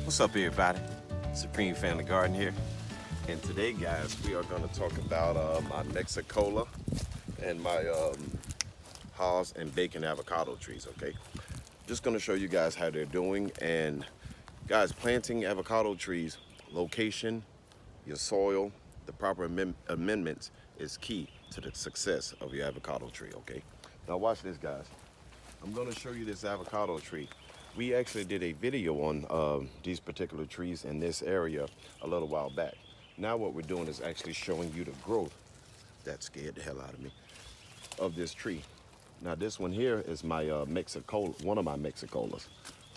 What's up, everybody? Supreme Family Garden here, and today, guys, we are going to talk about my Mexicola and my Haas and Bacon avocado trees. Okay, just going to show you guys how they're doing. And guys, planting avocado trees, location, your soil, the proper amendments is key to the success of your avocado tree. Okay, now watch this, guys. I'm going to show you this avocado tree. We actually did a video on these particular trees in this area a little while back. Now what we're doing is actually showing you the growth, that scared the hell out of me, of this tree. Now this one here is my Mexicola, one of my Mexicolas,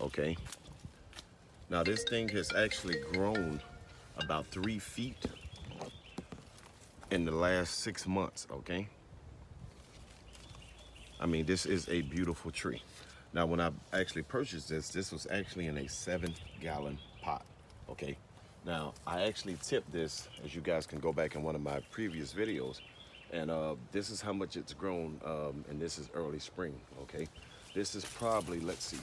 okay? Now this thing has actually grown about 3 feet in the last 6 months, okay? I mean, this is a beautiful tree. Now, when I actually purchased this was actually in a 7-gallon pot, okay? Now, I actually tipped this, as you guys can go back in one of my previous videos, and this is how much it's grown, and this is early spring, okay? This is probably, let's see,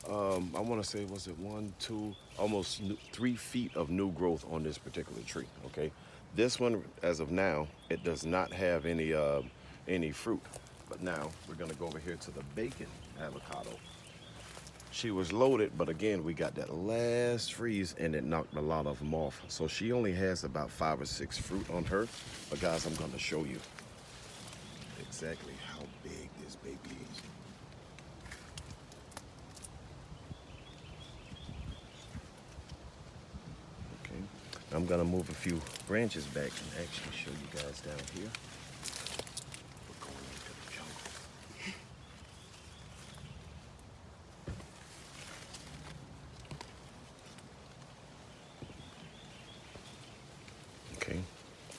I wanna say, was it 1, 2, almost 3 feet of new growth on this particular tree, okay? This one, as of now, it does not have any fruit. But now we're gonna go over here to the Bacon avocado. She was loaded, but again, we got that last freeze and it knocked a lot of them off. So she only has about 5 or 6 fruit on her. But guys, I'm gonna show you exactly how big this baby is. Okay, I'm gonna move a few branches back and actually show you guys down here. Okay,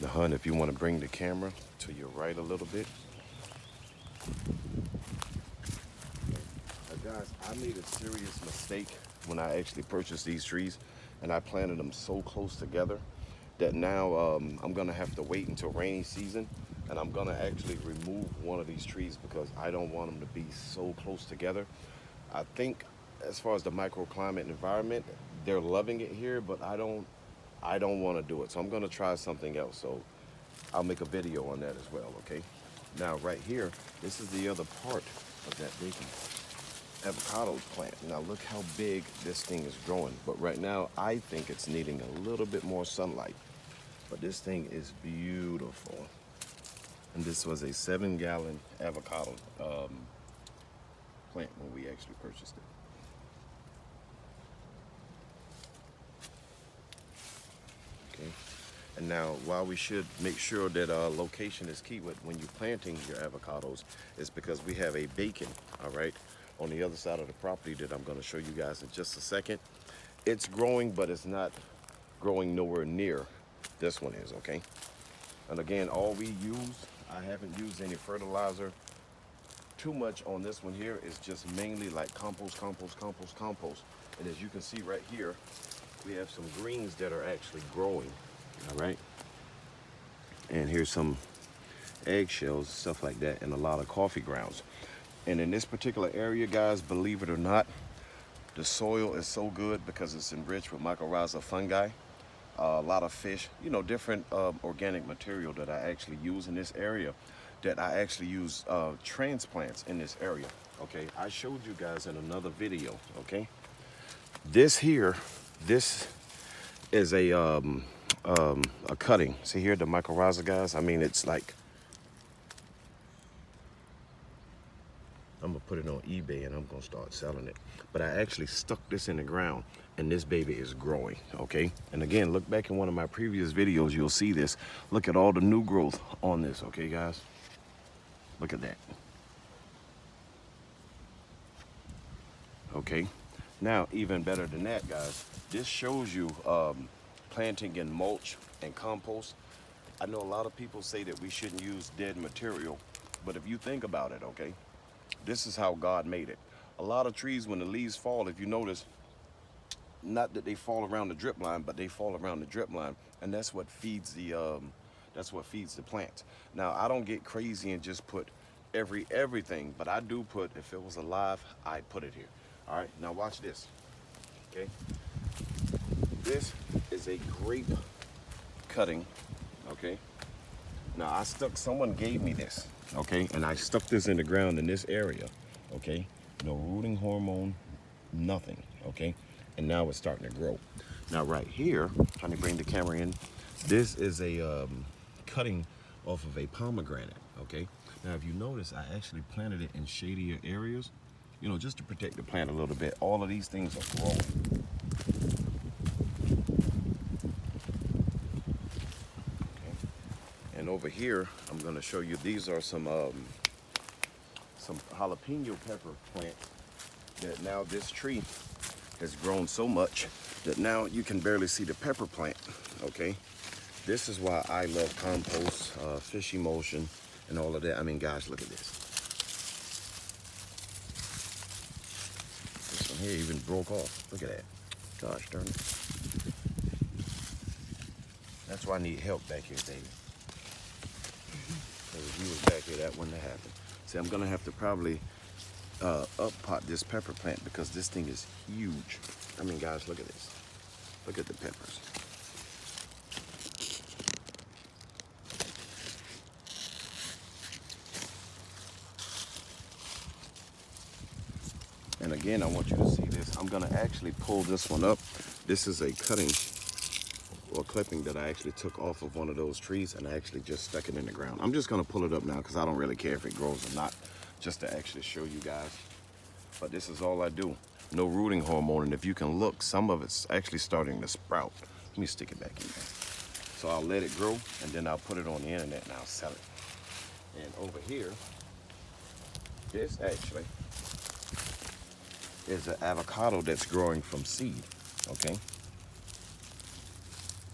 now hun, if you want to bring the camera to your right a little bit. Guys, I made a serious mistake when I actually purchased these trees, and I planted them so close together that now I'm gonna have to wait until rainy season, and I'm gonna actually remove one of these trees because I don't want them to be so close together. I think as far as the microclimate environment, they're loving it here, but I don't want to do it. So I'm going to try something else. So I'll make a video on that as well, okay? Now, right here, this is the other part of that bacon avocado plant. Now, look how big this thing is growing. But right now, I think it's needing a little bit more sunlight. But this thing is beautiful. And this was a 7-gallon avocado plant when we actually purchased it. Okay. And now, while we should make sure that location is key with when you're planting your avocados, is because we have a bacon, all right, on the other side of the property that I'm going to show you guys in just a second. It's growing, but it's not growing nowhere near this one is, okay? And again, all we use, I haven't used any fertilizer too much on this one here. It's just mainly like compost. And as you can see right here, we have some greens that are actually growing, all right? And here's some eggshells, stuff like that, and a lot of coffee grounds. And in this particular area, guys, believe it or not, the soil is so good because it's enriched with mycorrhizal fungi, a lot of fish, you know, different organic material that I actually use in this area, that I actually use transplants in this area, okay? I showed you guys in another video, okay? This here, this is a cutting. See here, the mycorrhiza, guys? I mean, it's like, I'm gonna put it on eBay and I'm gonna start selling it. But I actually stuck this in the ground and this baby is growing, okay? And again, look back in one of my previous videos, you'll see this. Look at all the new growth on this, okay, guys? Look at that. Okay, now even better than that, guys, this shows you planting in mulch and compost. I know a lot of people say that we shouldn't use dead material, but if you think about it, okay, this is how God made it. A lot of trees, when the leaves fall, if you notice, not that they fall around the drip line, but they fall around the drip line, and that's what feeds the plants. Now, I don't get crazy and just put everything, but I do put, if it was alive, I'd put it here. All right, now watch this, okay? This is a grape cutting, okay? Now someone gave me this, okay? And I stuck this in the ground in this area, okay? No rooting hormone, nothing, okay? And now it's starting to grow. Now right here, trying to bring the camera in, this is a cutting off of a pomegranate, okay? Now if you notice, I actually planted it in shadier areas, you know, just to protect the plant a little bit. All of these things are growing. And over here, I'm going to show you, these are some jalapeno pepper plants that now this tree has grown so much that now you can barely see the pepper plant, okay? This is why I love compost, fish emulsion, and all of that. I mean, guys, look at this. This one here even broke off. Look at that. Gosh darn it. That's why I need help back here, David. If you was back here, that wouldn't have happened. See, I'm gonna have to probably up pot this pepper plant because this thing is huge. I mean, guys, look at this. Look at the peppers. And again, I want you to see this. I'm gonna actually pull this one up. This is a cutting or clipping that I actually took off of one of those trees and I actually just stuck it in the ground. I'm just gonna pull it up now because I don't really care if it grows or not, just to actually show you guys. But this is all I do. No rooting hormone, and if you can look, some of it's actually starting to sprout. Let me stick it back in there. So I'll let it grow and then I'll put it on the internet and I'll sell it. And over here, this actually is an avocado that's growing from seed, okay?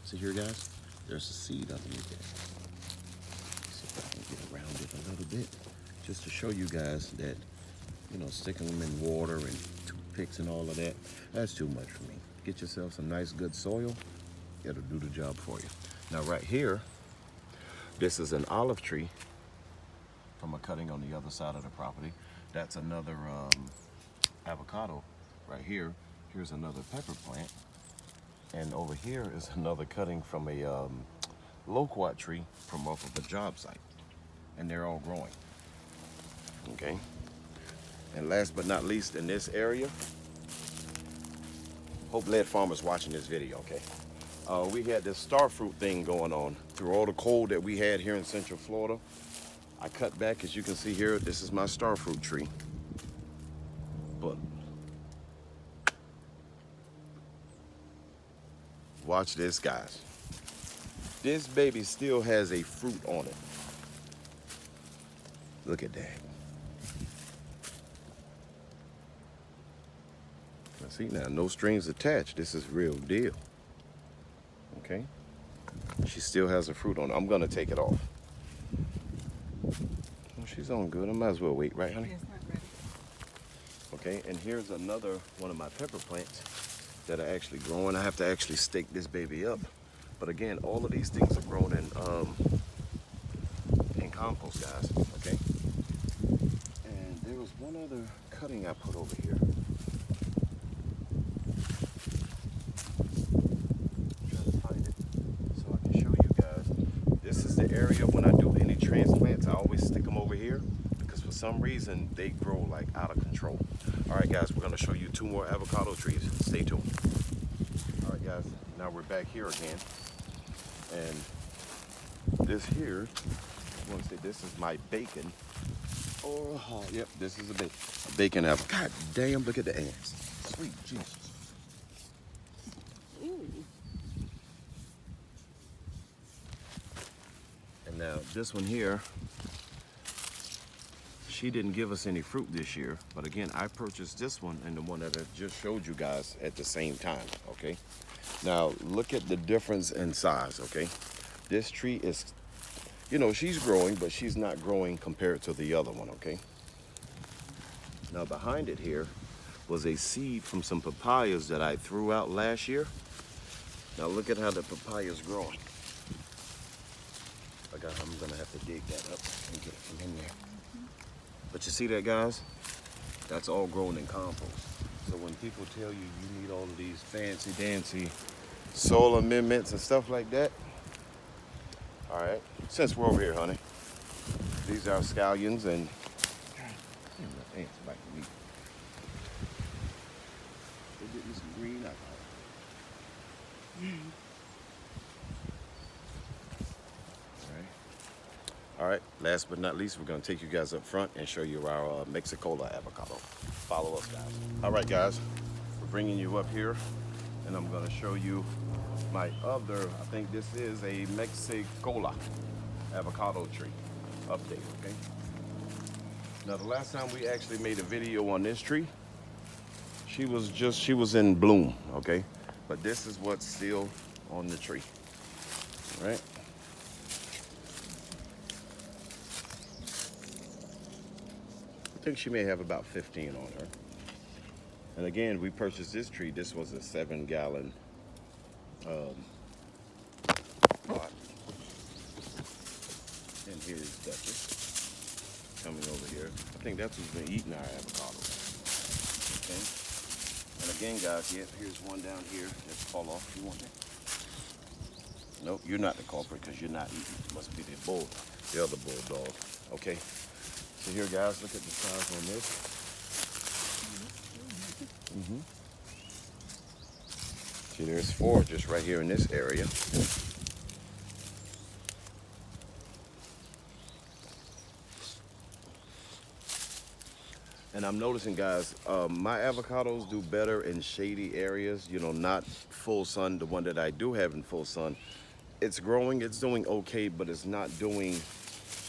See here, guys? There's a seed underneath there. See if I can get around it a little bit, just to show you guys that, you know, sticking them in water and toothpicks and all of that, that's too much for me. Get yourself some nice, good soil. It'll do the job for you. Now, right here, this is an olive tree from a cutting on the other side of the property. That's another avocado right here. Here's another pepper plant. And over here is another cutting from a loquat tree from off of a job site. And they're all growing, okay? And last but not least, in this area, hope lead farmers watching this video, okay? We had this star fruit thing going on through all the cold that we had here in Central Florida. I cut back, as you can see here, this is my star fruit tree. But watch this, guys. This baby still has a fruit on it. Look at that. Now see now, no strings attached. This is real deal. Okay? She still has a fruit on it. I'm gonna take it off. Well, she's on good. I might as well wait, right, honey? It's not ready. Okay, and here's another one of my pepper plants that are actually growing. I have to actually stake this baby up. But again, all of these things are grown in compost, guys, okay? And there was one other cutting I put over here. I'm trying to find it so I can show you guys. This is the area when I do any transplants, I always stick them over here because for some reason they grow like out of control. All right, guys, we're gonna show you 2 more avocado trees. Stay tuned. All right, guys, now we're back here again. And this here, I want to say this is my bacon. Oh, yep, this is a bacon apple. God damn, look at the ants. Sweet Jesus. Ooh. And now this one here, she didn't give us any fruit this year, but again, I purchased this one and the one that I just showed you guys at the same time, okay? Now, look at the difference in size, okay? This tree is, you know, she's growing, but she's not growing compared to the other one, okay? Now, behind it here was a seed from some papayas that I threw out last year. Now, look at how the papaya's growing. I'm gonna have to dig that up and get it from in there. But you see that, guys? That's all grown in compost. So when people tell you you need all of these fancy dancy soil amendments and stuff like that. All right, since we're over here, honey, these are scallions and damn, my ants biting me. They get me some green alcohol. All right, last but not least, we're gonna take you guys up front and show you our Mexicola avocado. Follow us, guys. All right, guys, we're bringing you up here and I'm gonna show you my other, I think this is a Mexicola avocado tree update, okay? Now, the last time we actually made a video on this tree, she was in bloom, okay? But this is what's still on the tree, all right? I think she may have about 15 on her. And again, we purchased this tree. This was a 7-gallon pot. And here's Duchess coming over here. I think that's who's been eating our avocado. Okay. And again, guys, here's one down here that's fall off. You want that? Nope, you're not the culprit because you're not eating. It must be the other bulldog. Okay. So here, guys, look at the size on this. See, there's 4 just right here in this area. And I'm noticing, guys, my avocados do better in shady areas, you know, not full sun. The one that I do have in full sun, it's growing, it's doing okay, but it's not doing,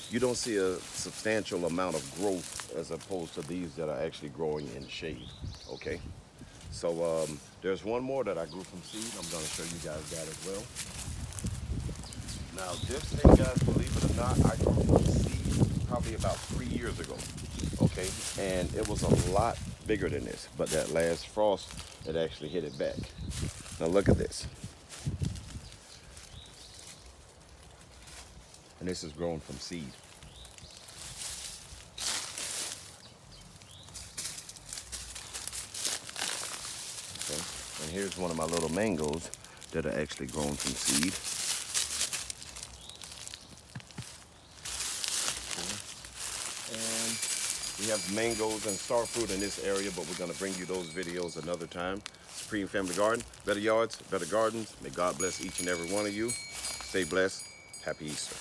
you don't see a substantial amount of growth as opposed to these that are actually growing in shade, okay? So there's one more that I grew from seed. I'm gonna show you guys that as well. Now this thing, guys, believe it or not, I grew from seed probably about 3 years ago, okay? And it was a lot bigger than this, but that last frost, it actually hit it back. Now look at this. And this is grown from seed. Okay. And here's one of my little mangoes that are actually grown from seed. Okay. And we have mangoes and star fruit in this area, but we're going to bring you those videos another time. Supreme Family Garden, better yards, better gardens. May God bless each and every one of you. Stay blessed. Happy Easter.